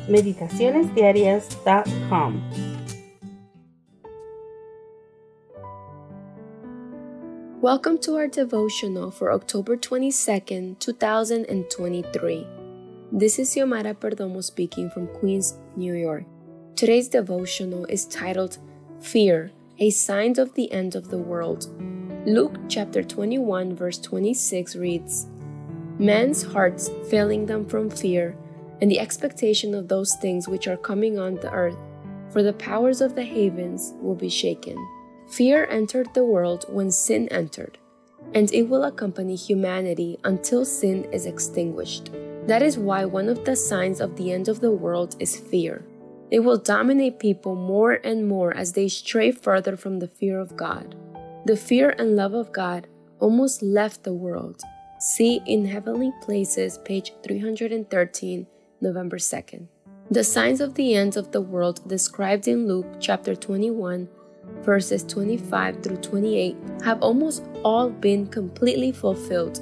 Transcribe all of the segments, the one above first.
meditacionesdiarias.com. Welcome to our devotional for October 22nd, 2023. This is Xiomara Perdomo speaking from Queens, New York. Today's devotional is titled, Fear, a Sign of the End of the World. Luke chapter 21 verse 26 reads, Men's hearts failing them from fear and the expectation of those things which are coming on the earth, for the powers of the heavens will be shaken. Fear entered the world when sin entered, and it will accompany humanity until sin is extinguished. That is why one of the signs of the end of the world is fear. It will dominate people more and more as they stray further from the fear of God. The fear and love of God almost left the world. See in Heavenly Places, page 313, November 2nd. The signs of the end of the world described in Luke chapter 21, verses 25 through 28 have almost all been completely fulfilled.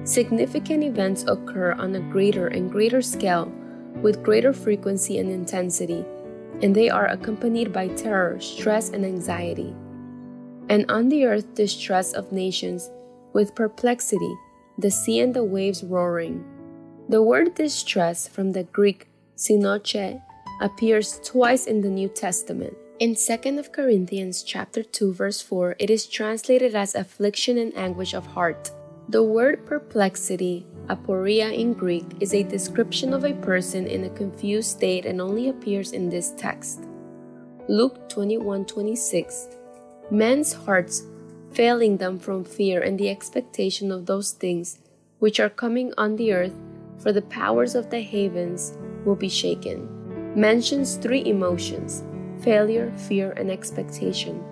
Significant events occur on a greater and greater scale with greater frequency and intensity, and they are accompanied by terror, stress, and anxiety. And on the earth distress of nations with perplexity, the sea and the waves roaring. The word distress from the Greek sinoche appears twice in the New Testament. In 2 Corinthians chapter 2 verse 4, it is translated as affliction and anguish of heart. The word perplexity, aporia in Greek, is a description of a person in a confused state and only appears in this text. Luke 21:26. Men's hearts failing them from fear and the expectation of those things which are coming on the earth, for the powers of the heavens will be shaken. Mentions three emotions: failure, fear, and expectation.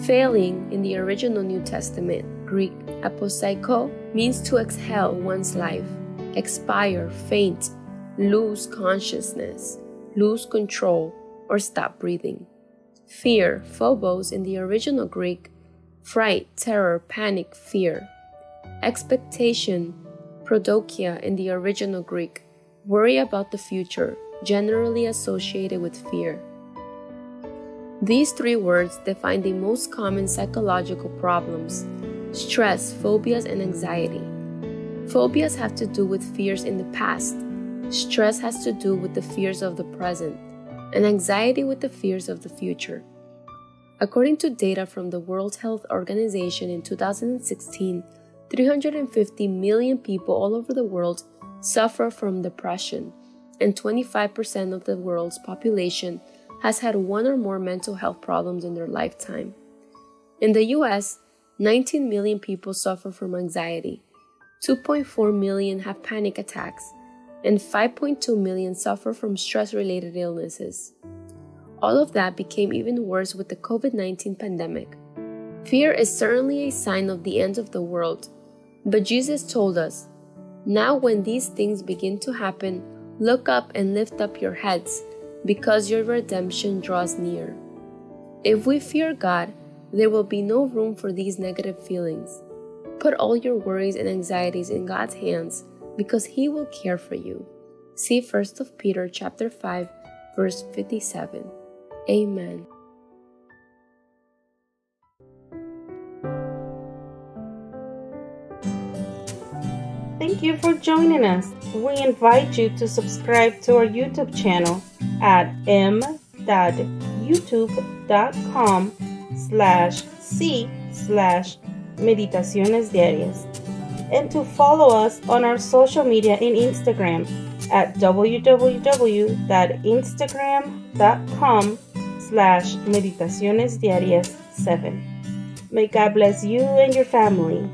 Failing in the original New Testament, Greek aposaiko, means to exhale one's life, expire, faint, lose consciousness, lose control, or stop breathing. Fear, phobos in the original Greek, fright, terror, panic, fear. Expectation, prodokia in the original Greek, worry about the future, generally associated with fear. These three words define the most common psychological problems: stress, phobias, and anxiety. Phobias have to do with fears in the past. Stress has to do with the fears of the present, and anxiety with the fears of the future. According to data from the World Health Organization in 2016, 350 million people all over the world suffer from depression, and 25% of the world's population has had one or more mental health problems in their lifetime. In the US, 19 million people suffer from anxiety, 2.4 million have panic attacks, and 5.2 million suffer from stress-related illnesses. All of that became even worse with the COVID-19 pandemic. Fear is certainly a sign of the end of the world, but Jesus told us, "Now when these things begin to happen, look up and lift up your heads, because your redemption draws near." If we fear God, there will be no room for these negative feelings. Put all your worries and anxieties in God's hands, because He will care for you. See 1 Peter chapter 5, verse 57. Amen. Thank you for joining us. We invite you to subscribe to our YouTube channel at m.youtube.com/c/Meditaciones Diarias, and to follow us on our social media in Instagram at www.instagram.com/meditacionesdiarias7. May God bless you and your family.